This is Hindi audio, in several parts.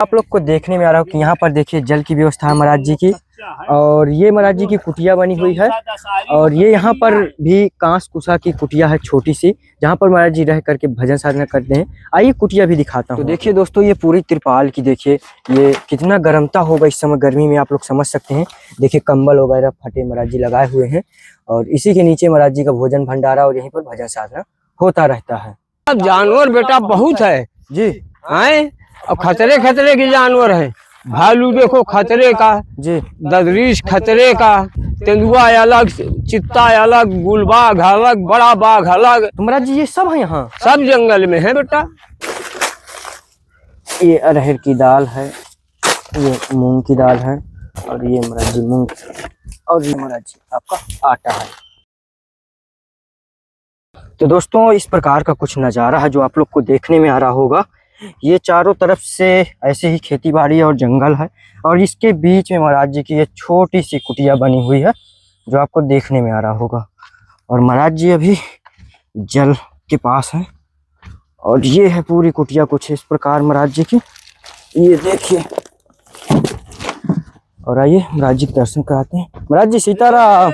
आप लोग को देखने में आ रहा हो कि यहाँ पर देखिए जल की व्यवस्था है महाराज जी की, और ये महाराज जी की कुटिया बनी हुई है। और ये यहाँ पर भी कांस कुसा की कुटिया है छोटी सी, जहाँ पर महाराज जी रह करके भजन साधना करते हैं। आइए कुटिया भी दिखाता हूँ। तो देखिए दोस्तों, ये पूरी तिरपाल की देखिए ये कितना गर्मता होगा इस समय गर्मी में, आप लोग समझ सकते हैं। देखिए कंबल वगैरह फटे महाराज जी लगाए हुए हैं, और इसी के नीचे महाराज जी का भोजन भंडारा और यहीं पर भजन साधना होता रहता है। अब जानवर बेटा बहुत है जी हैं, और खतरे खतरे के जानवर है। भालू देखो खतरे का, जी ददरीश खतरे का, तेंदुआ अलग, चित्ता अलग, गुलबाग अलग, बड़ा बाघ अलग। तो महाराज जी ये सब है यहाँ, सब जंगल में है बेटा। ये अरहर की दाल है, ये मूंग की दाल है, और ये महाराज जी मूंग, और ये महाराज जी आपका आटा है। तो दोस्तों इस प्रकार का कुछ नज़ारा है जो आप लोग को देखने में आ रहा होगा। ये चारों तरफ से ऐसे ही खेती बाड़ी और जंगल है, और इसके बीच में महाराज जी की ये छोटी सी कुटिया बनी हुई है जो आपको देखने में आ रहा होगा। और महाराज जी अभी जल के पास है, और ये है पूरी कुटिया कुछ इस प्रकार महाराज जी की, ये देखिए। और आइए महाराज जी के दर्शन कराते हैं। महाराज जी सीताराम,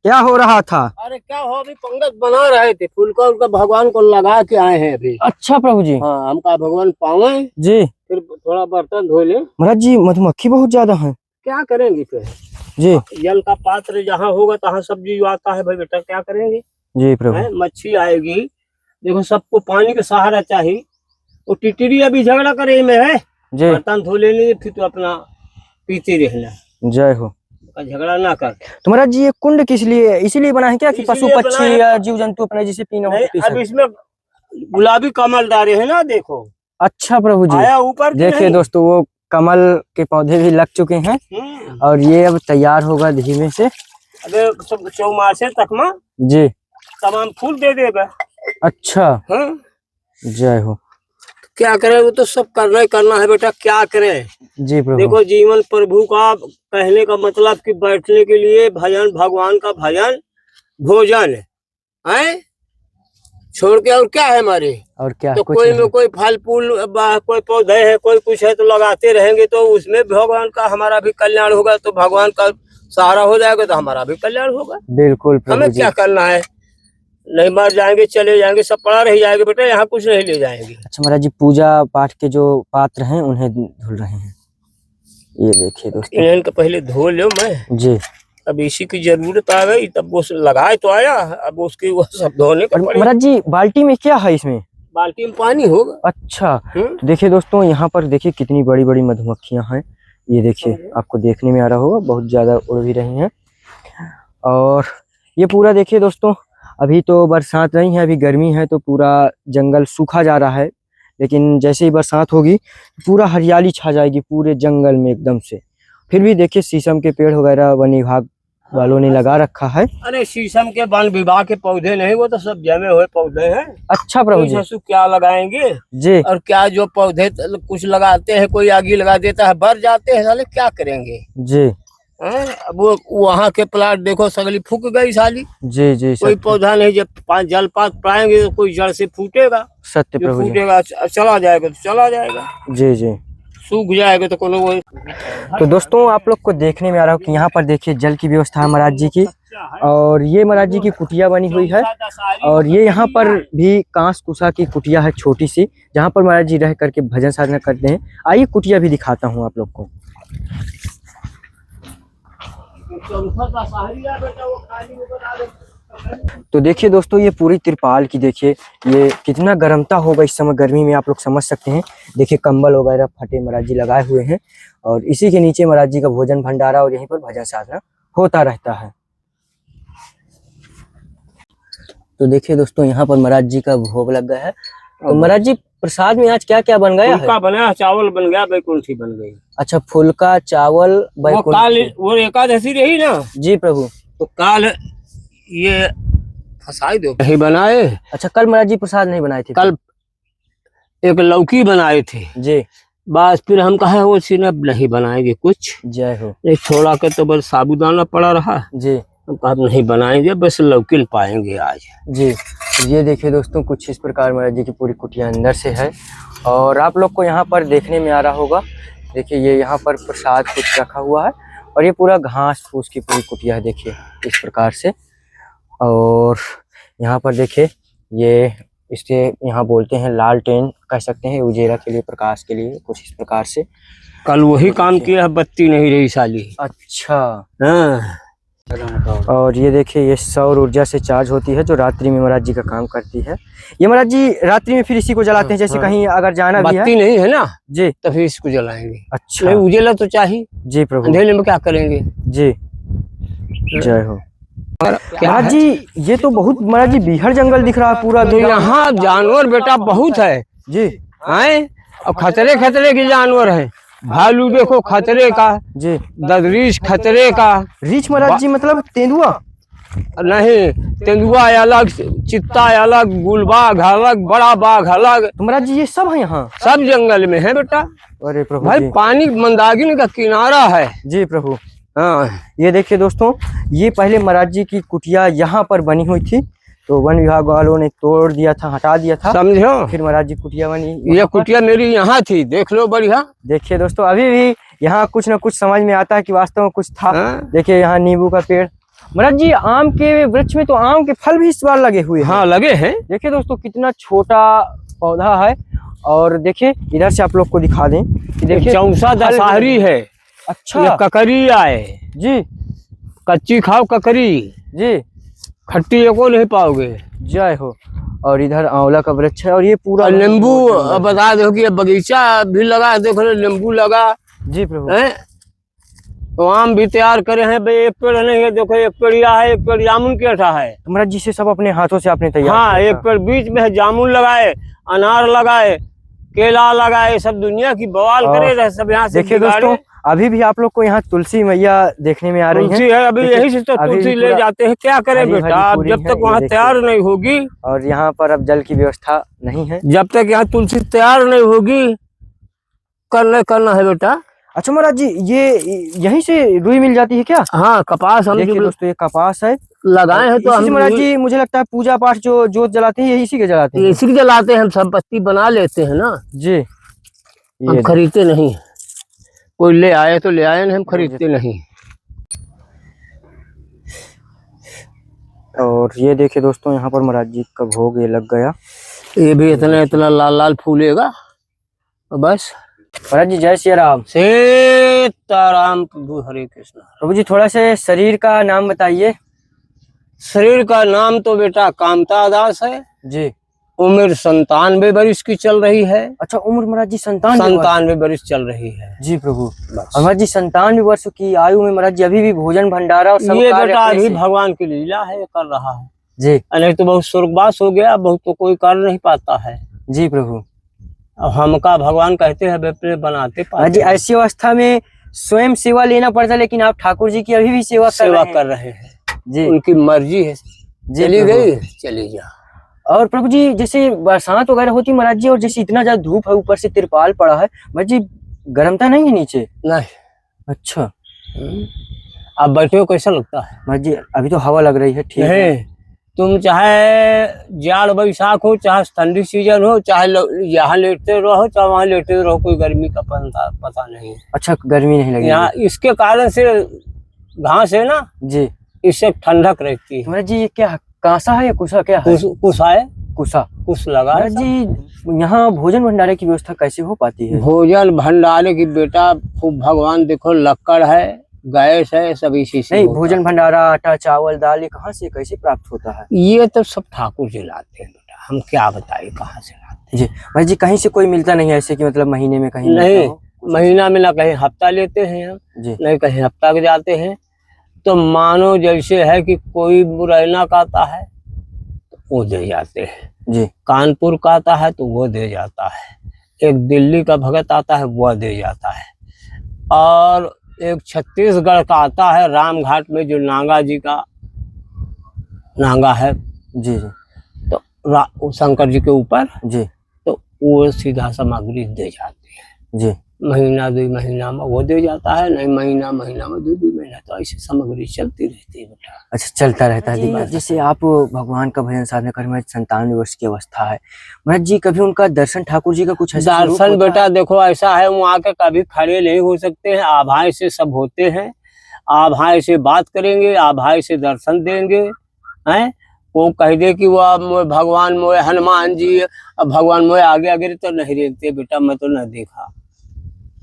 क्या हो रहा था? अरे क्या हो, अभी पंगत बना रहे थे, फूल का उनका भगवान को लगा के आए हैं अभी। अच्छा प्रभु जी। हाँ, हमका भगवान पावे जी, फिर थोड़ा बर्तन धो ले। महाराज जी मधुमक्खी बहुत ज्यादा है। क्या करेंगे फिर जी जल का पात्र जहाँ होगा तहाँ सब्जी आता है भाई बेटा, क्या करेंगे। जी प्रभु। मच्छी आएगी, देखो सबको पानी का सहारा चाहिए। वो टिटरी अभी झगड़ा करे में है, जी बर्तन धो लेंगे फिर तो अपना पीते रहना, जय हो। झगड़ा ना कर। तो महाराज जी ये कुंड किस लिए, इसीलिए बना है क्या कि पशु इसीलिए पक्षी या जीव जंतु अपने जिसे पीना हो तो पी अब सके? इसमें गुलाबी कमल डाले है ना, देखो अच्छा प्रभु जी, आया ऊपर। देखिए दोस्तों वो कमल के पौधे भी लग चुके हैं, और ये अब तैयार होगा धीमे से। अबे सब चौमासे तक में जी तमाम फूल दे देगा। अच्छा, हाँ? जय हो। क्या करें, वो तो सब करना ही करना है बेटा, क्या करें। जी प्रभु। देखो जीवन प्रभु का कहने का मतलब कि बैठने के लिए भजन, भगवान का भजन, भोजन है, छोड़ के और क्या है हमारे। और क्या तो कुछ कोई नहीं। में कोई फल फूल, कोई पौधे है, कोई कुछ है तो लगाते रहेंगे, तो उसमें भगवान का हमारा भी कल्याण होगा, तो भगवान का सहारा हो जाएगा तो हमारा भी कल्याण होगा। बिल्कुल प्रभु हमें जी। क्या करना है, नहीं मर जाएंगे चले जाएंगे, सब पड़ा रह जाएगा बेटा, यहाँ कुछ नहीं ले जाएंगे। अच्छा महाराज जी पूजा पाठ के जो पात्र हैं उन्हें धुल रहे हैं, ये देखिए दोस्तों। इन्हें पहले धो लो मैं जी। अब इसी की जरूरत आ गई, तब वो लगाए तो आया, अब उसकी वो सब धोने का पड़ेगा। महाराज जी बाल्टी में क्या है इसमें? बाल्टी में पानी होगा। अच्छा, देखिए दोस्तों यहाँ पर देखिए कितनी बड़ी बड़ी मधुमक्खियां हैं, ये देखिए आपको देखने में आ रहा होगा, बहुत ज्यादा उड़ भी रही हैं। और ये पूरा देखिए दोस्तों, अभी तो बरसात नहीं है, अभी गर्मी है तो पूरा जंगल सूखा जा रहा है, लेकिन जैसे ही बरसात होगी पूरा हरियाली छा जाएगी पूरे जंगल में एकदम से। फिर भी देखिए शीशम के पेड़ वगैरह वन विभाग वालों ने लगा रखा है। अरे शीशम के वन विभाग के पौधे नहीं, वो तो सब जमे हुए पौधे हैं। अच्छा प्रभु जी। क्या लगाएंगे जी। और क्या जो पौधे कुछ लगाते हैं, कोई आगे लगा देता है, बढ़ जाते हैं साले, क्या करेंगे जी। अब वो वहाँ के प्लाट देखो सगली फूक गई साली। जी जी। कोई पौधा नहीं, जब जलपात पाएंगे तो कोई जड़ से फूटेगा। सत्य प्रभु जी। फूटेगा चला जाएगा तो चला जाएगा, जी जी। सूख जाएगा तो कोनो वो। तो दोस्तों आप लोग को देखने में आ रहा हो कि यहाँ पर देखिए जल की व्यवस्था है महाराज जी की, और ये महाराज जी की कुटिया बनी हुई है। और ये यहाँ पर भी कांस कुसा की कुटिया है छोटी सी, जहाँ पर महाराज जी रह करके भजन साधना करते हैं। आइए कुटिया भी दिखाता हूँ आप लोग को। तो देखिए दोस्तों ये पूरी तिरपाल की देखिए ये कितना गर्मता होगा इस समय गर्मी में, आप लोग समझ सकते हैं। देखिए कंबल वगैरह फटे महाराज जी लगाए हुए हैं, और इसी के नीचे महाराज जी का भोजन भंडारा और यहीं पर भजन साधना होता रहता है। तो देखिए दोस्तों यहाँ पर महाराज जी का भोग लग गया है। तो महाराज जी प्रसाद में आज क्या क्या बन गया है? बना, चावल बन गया, बैकुंठी बन गई। अच्छा, फुल्का, चावल, बैकुंठी। वो एकादशी रही ना। जी प्रभु। तो काल ये फसाई दो नहीं बनाए। अच्छा, कल महाराज जी प्रसाद नहीं बनाए थे? कल एक लौकी बनाए थे जी। बस फिर हम कहा वो सिर्फ नहीं बनाएंगे कुछ। जय हो। छोड़ा के तो बस साबुदाना पड़ा रहा जी, हम कहा नहीं बनाएंगे, बस लौकी पाएंगे आज। जी। ये देखिए दोस्तों, कुछ इस प्रकार महाराज जी की पूरी कुटिया अंदर से है। और आप लोग को यहाँ पर देखने में आ रहा होगा, देखिए ये यहाँ पर प्रसाद कुछ रखा हुआ है और ये पूरा घास फूस की पूरी कुटिया है, देखिए इस प्रकार से। और यहाँ पर देखिए ये इसके यहाँ बोलते हैं लालटेन कह सकते हैं, उजेला के लिए, प्रकाश के लिए, कुछ इस प्रकार से। कल वही काम किया है, बत्ती नहीं रही साली। अच्छा। हाँ। और ये देखिए ये सौर ऊर्जा से चार्ज होती है, जो रात्रि में महाराज जी का काम करती है। ये महाराज जी रात्रि में फिर इसी को जलाते हैं, जैसे कहीं अगर जाना भी है। बत्ती नहीं है ना जी, तो फिर इसको जलाएंगे। अच्छा, नहीं उजेला तो चाहिए जी प्रभु, अंधेरे में क्या करेंगे। जी जय हो। क्या महाराज जी ये तो बहुत महाराज जी बीहड़ जंगल दिख रहा है पूरा। तो यहाँ जानवर बेटा बहुत है जी, हैं, और खतरे खतरे के जानवर हैं। भालू देखो खतरे का जी, ददरीश खतरे का। रीछ महाराज जी मतलब तेंदुआ? नहीं, तेंदुआ अलग, चित्ता अलग, गुलबाग अलग, बड़ा बाघ अलग। तो महाराज जी ये सब है यहाँ? सब जंगल में है बेटा। अरे प्रभु भाई जी। पानी मंदाकिनी का किनारा है। जी प्रभु। हाँ, ये देखिए दोस्तों, ये पहले महाराज जी की कुटिया यहाँ पर बनी हुई थी, तो वन विभाग वालों ने तोड़ दिया था, हटा दिया था, समझो। फिर महाराज जी कुटिया बनी। ये कुटिया मेरी यहाँ थी, देख लो बढ़िया। देखिए दोस्तों, अभी भी यहाँ कुछ न कुछ समझ में आता है कि वास्तव में कुछ था। हाँ? देखिए यहाँ नींबू का पेड़, महाराज जी आम के वृक्ष में तो आम के फल भी इस बार लगे हुए हैं। हाँ लगे हैं। देखिए दोस्तों कितना छोटा पौधा है। और देखिए इधर से आप लोग को दिखा दें कि देखिए चौसा दशहरी है। अच्छा, ये ककरी आए जी कच्ची खाओ ककरी, जी, खट्टी एको नहीं पाओगे। जय हो। और इधर आंवला का वृक्ष है और ये पूरा और नींबू बता दो कि ये बगीचा भी लगा, देखो नींबू लगा जी प्रभु। है। तो आम भी तैयार करे हैं भाई, एक पेड़ नहीं है, देखो एक पेड़िया है, एक पेड़ जामुन की अठा है। महाराज जी से सब अपने हाथों से आपने तैयार हाँ, किया एक था? पेड़ बीच में है, जामुन लगाए, अनार लगाए, केला लगाए, सब दुनिया की बवाल करे रहे सब यहाँ से। देखिए दोस्तों, अभी भी आप लोग को यहाँ तुलसी मैया देखने में आ रही तुलसी है। है, अभी यही से तो तुलसी ले जाते हैं। क्या करें हरी बेटा, हरी अब पूरी जब है, तक ये वहाँ देखिए। तैयार नहीं होगी, और यहाँ पर अब जल की व्यवस्था नहीं है, जब तक यहाँ तुलसी तैयार नहीं होगी, करना है बेटा। अच्छा महाराज जी, ये यहीं से रुई मिल जाती है क्या? हाँ, कपास हम देखिए दोस्तों ये कपास है, लगाए हैं तो इसी से हम महाराज जी मुझे लगता है पूजा पाठ जो जोत जलाते हैं ये इसी के जलाते हैं। इसी के जलाते हैं, हम संपत्ति बना लेते हैं ना जी, हम ये खरीदते नहीं। कोई ले आए तो ले आए, नहीं हम खरीदते नहीं। और ये देखिए दोस्तों, यहाँ पर महाराज जी का भोग ये लग गया। ये भी इतना इतना लाल लाल फूलेगा बस। महाराज जी जय श्री राम। सीताराम प्रभु हरे कृष्ण। प्रभु जी थोड़ा से शरीर का नाम बताइए। शरीर का नाम तो बेटा कामता दास है। जी। उम्र 97 वर्ष की चल रही है। अच्छा, उम्र महाराज जी 97 वर्ष चल रही है। जी प्रभु। महाराज जी 97 वर्ष की आयु में महाराज जी अभी भी भोजन भंडारा और सब ये कार्य बेटा अपने अभी से- भगवान की लीला है, कर रहा है जी नहीं तो बहुत स्वर्गवास हो गया, बहुत तो कोई कर नहीं पाता है। जी प्रभु। अब हमका भगवान कहते हैं वे बनाते महाराज जी पाते ऐसी अवस्था में स्वयं सेवा लेना पड़ता, लेकिन आप ठाकुर जी की अभी भी सेवा कर रहे हैं। जी उनकी मर्जी है। चली प्रभु। गई चली जा। और प्रभु जी जैसे बरसात वगैरह होती महाराज जी, और जैसे इतना ज्यादा धूप है, ऊपर से तिरपाल पड़ा है महाराज जी, गर्मता नहीं है नीचे? नहीं। अच्छा, आप बैठे हो कैसा लगता है? महाराज जी अभी तो हवा लग रही है, ठीक है। नहीं, तुम चाहे जाड़ बैसाख हो, चाहे ठंडी सीजन हो, चाहे यहाँ लेटते रहो चाहे वहाँ लेटते रहो, कोई गर्मी का पता नहीं। अच्छा, गर्मी नहीं लगी यहाँ इसके कारण से घास है ना जी, इससे ठंडक रहती है। महाराज जी ये क्या कांसा है या कुसा क्या है? कुछ है, कुसा। कुछ लगा है। महाराज जी यहाँ भोजन भंडारे की व्यवस्था कैसे हो पाती है? भोजन भंडारे की बेटा खूब भगवान देखो, लक्कड़ है, गैस है, सब इसी से नहीं, होता भोजन है। भंडारा आटा चावल दाल ये कहाँ से कैसे प्राप्त होता है? ये तो सब ठाकुर जी लाते हैं बेटा, हम क्या बताए कहाँ से लाते जी महाराज जी, कहीं से कोई मिलता नहीं ऐसे कि मतलब महीने में कहीं मिलता नहीं। हो? महीना में ना कहीं हफ्ता लेते हैं हम, जी नहीं कहीं हफ्ता के जाते हैं। तो मानो जैसे है कि कोई मुरैना का आता है तो वो दे जाते हैं, जी कानपुर का आता है तो वो दे जाता है, एक दिल्ली का भगत आता है वो दे जाता है, और एक छत्तीसगढ़ का आता है रामघाट में जो नांगा जी का नांगा है, जी जी तो शंकर जी के ऊपर, जी तो वो सीधा सामग्री दे जाते हैं। जी। महीना 2 महीना में वो दे जाता है, नहीं महीना महीना में 2 महीना, तो ऐसी सामग्री चलती रहती है बेटा। अच्छा, चलता रहता है जी, दीपक। जैसे आप भगवान का भजन साधना कर रहे हैं, 97 वर्ष की अवस्था है महाराज जी, कभी उनका दर्शन ठाकुर जी का कुछ ऐसा स्वरूप दर्शन होता बेटा देखो ऐसा है, वहाँ के कभी खड़े नहीं हो सकते हैं, आभाएं से सब होते हैं, आभाएं से बात करेंगे, आभाएं से दर्शन देंगे। हैं वो कह दे कि वह भगवान मोए हनुमान जी, अब भगवान मोए आगे आगे तो नहीं देखते बेटा, मैं तो न देखा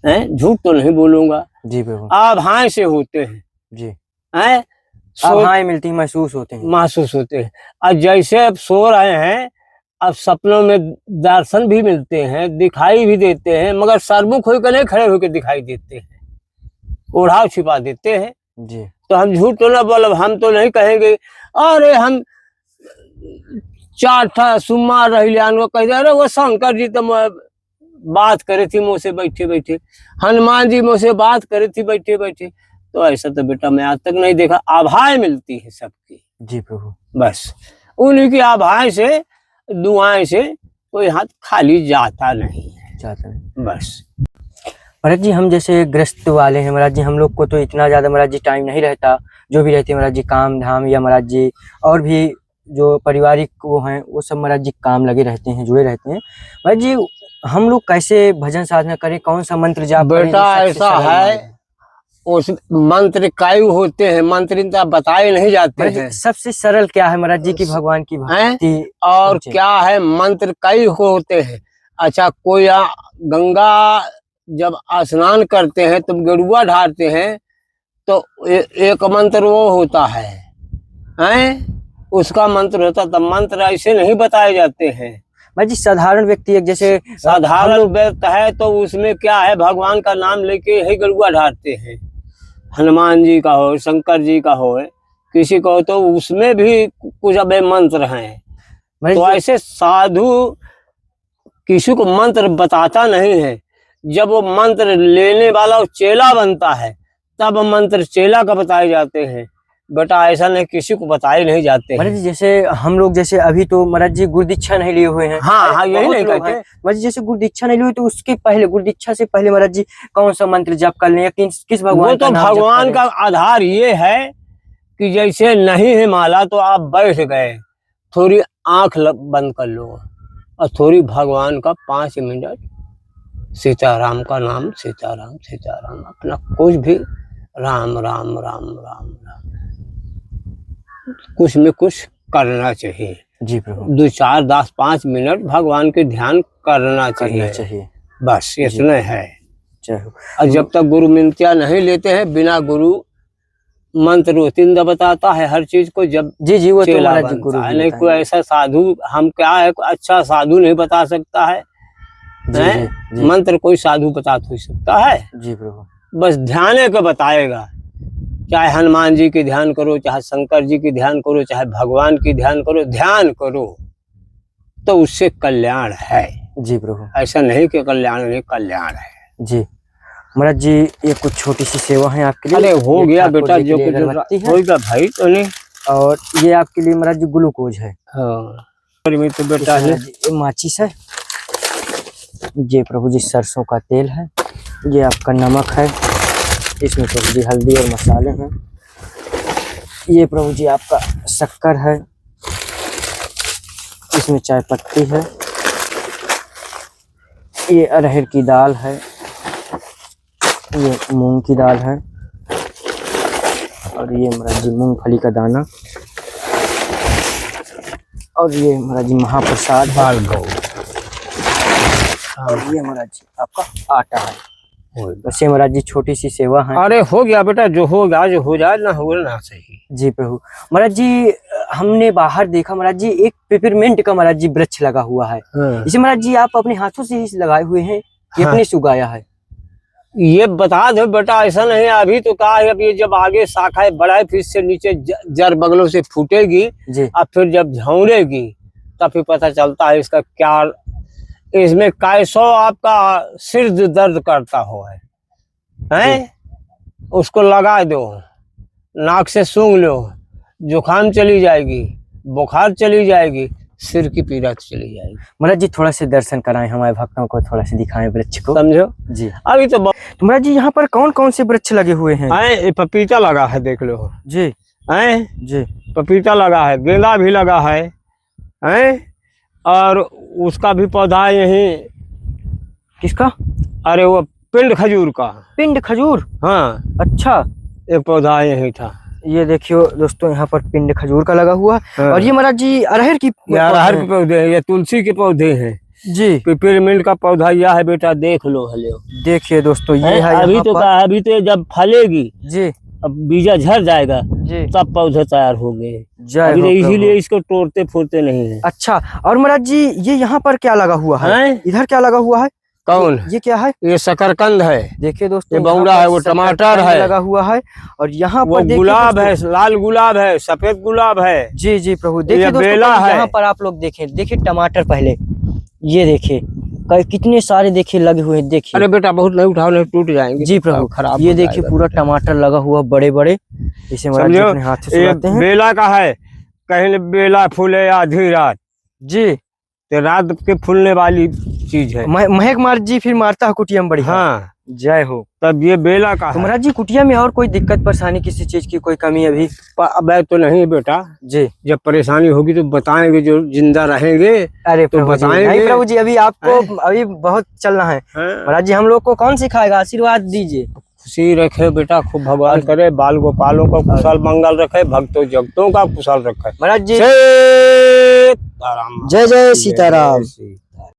है, झूठ तो नहीं बोलूंगा। जी प्रभु। आभाएं से होते हैं जी, हैं, आभाएं मिलती हैं, महसूस होते हैं। महसूस होते हैं। और जैसे अब सो रहे हैं, अब सपनों में दर्शन भी मिलते हैं, दिखाई भी देते हैं, मगर सरमुख होकर नहीं खड़े होकर दिखाई देते हैं, ओढ़ाव छिपा देते हैं। जी, तो हम झूठ तो ना बोलब, हम तो नहीं कहेंगे अरे हम 4 ठा सुमा रहिलियान वो कह अरे वो शंकर जी तो बात करे थी मुझसे बैठे बैठे, हनुमान जी मुझसे बात करे थी बैठे बैठे। तो ऐसा तो बेटा मैं आज तक नहीं देखा। आभाएं मिलती है सबकी। जी प्रभु। बस उन्हीं की आभाएं से, दुआएं से कोई हाथ खाली जाता नहीं है। चाहते हैं बस महाराज जी, हम जैसे ग्रस्त वाले हैं महाराज जी, हम लोग को तो इतना ज्यादा महाराज जी टाइम नहीं रहता, जो भी रहते हैं महाराज जी काम धाम, या महाराज जी और भी जो पारिवारिक वो हैं वो सब महाराज जी काम लगे रहते हैं, जुड़े रहते हैं महाराज जी। हम लोग कैसे भजन साधना करें, कौन सा मंत्र जाप करें जो बेटा सबसे ऐसा सरल है, मार्ग उस मंत्र कई होते हैं, मंत्र तो बताए नहीं जाते महाराज जी? हैं। सबसे सरल क्या है महाराज जी की भगवान की भक्ति? और पहुंचे। क्या है, मंत्र कई होते हैं। अच्छा कोई गंगा जब स्नान करते हैं तब गेरुआ ढारते हैं, तो एक मंत्र वो होता है, उसका मंत्र होता, तब मंत्र ऐसे नहीं बताए जाते हैं। महाराज जी साधारण व्यक्ति, एक जैसे साधारण व्यक्ति है तो उसमें क्या है, भगवान का नाम लेके ही गेरुआ ढारते हैं, हनुमान जी का हो, शंकर जी का हो, किसी को, तो उसमें भी कुछ अब मंत्र हैं। तो ऐसे साधु किसी को मंत्र बताता नहीं है, जब वो मंत्र लेने वाला चेला बनता है तब मंत्र चेला का बताए जाते हैं। बेटा ऐसा नहीं किसी को बताए नहीं जाते महाराज हैं। जी जैसे हम लोग, जैसे अभी तो महाराज जी गुरुदीक्षा नहीं लिए हुए हैं। हाँ हाँ, यही नहीं कहते महाराज जी जैसे गुरुदीक्षा नहीं लिए हुए, तो उसके पहले, गुरुदीक्षा से पहले महाराज जी कौन सा मंत्र जाप कर लें, या किस भगवान वो तो भगवान का आधार ये है कि जैसे नहीं है माला तो आप बैठ गए, थोड़ी आंख बंद कर लो और थोड़ी भगवान का 5 मिनट सीताराम का नाम, सीताराम सीताराम, अपना कुछ भी राम राम राम राम राम कुछ में कुछ करना चाहिए। जी प्रभु। 2 4 10 5 मिनट भगवान के ध्यान करना चाहिए। बस इतना है। और जब तक गुरु मिन्त्या नहीं लेते हैं, बिना गुरु मंत्र 3 बताता है हर चीज को, जब जी वो चेला तो महाराज गुरु नहीं कोई ऐसा साधु, हम क्या है, अच्छा साधु नहीं बता सकता है, जी। मंत्र कोई साधु बता तो सकता है। जी प्रभु। बस ध्यान का बताएगा, चाहे हनुमान जी की ध्यान करो, चाहे शंकर जी की ध्यान करो, चाहे भगवान की ध्यान करो, ध्यान करो तो उससे कल्याण है। जी प्रभु। ऐसा नहीं कि कल्याण नहीं, कल्याण है। जी महाराज जी, ये कुछ छोटी सी सेवा है आपके लिए। अरे हो गया बेटा, जो कुछ होगा भाई तो नहीं। और ये आपके लिए महाराज जी ग्लूकोज है। हाँ तो बेटा है, ये माचिस है। ये प्रभु जी सरसों का तेल है। ये आपका नमक है, इसमें प्रभु जी हल्दी और मसाले हैं। ये प्रभु जी आपका शक्कर है, इसमें चाय पत्ती है। ये अरहर की दाल है, ये मूंग की दाल है, और ये महाराज जी मूंगफली का दाना, और ये महाराज जी महाप्रसाद है, और ये महाराज जी आपका आटा है। वैसे महाराज जी छोटी सी सेवा है। अरे हो गया बेटा, जो होगा, जो हो जाए ना हो ना सही। जी प्रभु। महाराज जी हमने बाहर देखा महाराज जी, एक पेपरमेंट का महाराज जी वृक्ष लगा हुआ है। इसे महाराज जी आप अपने हाथों से ही लगाए हुए हैं, ये अपने से उगाया है? ये बता दो बेटा, ऐसा नहीं है अभी तो कहा है, अब ये जब आगे शाखाएं बढ़ाए फिर से नीचे जड़ बगलों से फूटेगी जी, अब फिर जब झौरेगी तब फिर पता चलता है इसका क्या, इसमें कैसो आपका सिर दर्द करता हो है? उसको लगा दो, नाक से सूंघ लो, जुकाम चली जाएगी, बुखार चली जाएगी, सिर की पीड़ा चली जाएगी। महाराज जी थोड़ा से दर्शन कराएं, हमारे भक्तों को थोड़ा से दिखाएं वृक्ष को। समझो जी। अभी तो तो महाराज जी यहाँ पर कौन कौन से वृक्ष लगे हुए हैं? ये पपीता लगा है, देख लो। जी जी। पपीता लगा है, गेंदा भी लगा है, और उसका भी पौधा है यही। किसका? अरे वो पिंड खजूर का। पिंड खजूर? हाँ, अच्छा, एक पौधा यही था। ये देखियो दोस्तों यहाँ पर पिंड खजूर का लगा हुआ। हाँ। और ये महाराज जी अरहर की अरहर के पौधे हैं, ये तुलसी के पौधे हैं जी। पिपरमिंट का पौधा यह है बेटा, देख लो। हले देखिए दोस्तों ये है अभी यहाँ तो पर। अभी तो जब फलेगी जी अब बीजा झड़ जाएगा जी। तब पौधे तैयार होंगे। जय अभी तो हो इसीलिए प्रभु। इसको तोड़ते फूलते नहीं है। अच्छा, और महाराज जी ये यहाँ पर क्या लगा हुआ है? हैं? इधर क्या लगा हुआ है? कौन? ये क्या है? ये शकरकंद है। देखिए दोस्तों ये बौड़ा यहाँ है, पर वो टमाटर शकरकंद है लगा हुआ है। और यहाँ वो पर देखिए गुलाब है, दोस्तों- लाल गुलाब है, सफेद गुलाब है। जी जी प्रभु। देखिए ये दोस्तों बेला है। यहाँ पर आप लोग देखें, देखिए टमाटर पहले, ये देखिए कितने सारे देखिए लगे हुए हैं। देखिए अरे बेटा बहुत नहीं उठाओ, नहीं टूट जाएंगे। जी प्रभु। खराब ये हो देखिए जाएगा पूरा बेटा। टमाटर लगा हुआ बड़े बड़े, इसे महाराज जी समझो, अपने हाथ से ये सुलाते हैं। बेला का है, कहीं बेला फूले आधी रात, जी। तो रात के फूलने वाली चीज है। महक महाराज जी फिर मारता है कुटिया में बढ़िया। हाँ, जय हो। तब ये बेला का तो है। महाराज जी कुटिया में और कोई दिक्कत परेशानी किसी चीज की कोई कमी अभी? अब तो नहीं बेटा, जी। जब परेशानी होगी तो बताएंगे, जो जिंदा रहेंगे अरे तो प्रभु जी, बताएंगे। नहीं प्रभु जी अभी आपको अभी बहुत चलना है। महाराज जी हम लोग को कौन सिखाएगा? आशीर्वाद दीजिए। खुशी रखे बेटा, खूब भगवान करे, बाल गोपालों का कुशल मंगल रखे, भक्तों जगतों का कुशल रखे। महाराज जी सीताराम। जय जय सीताराम। जय श्री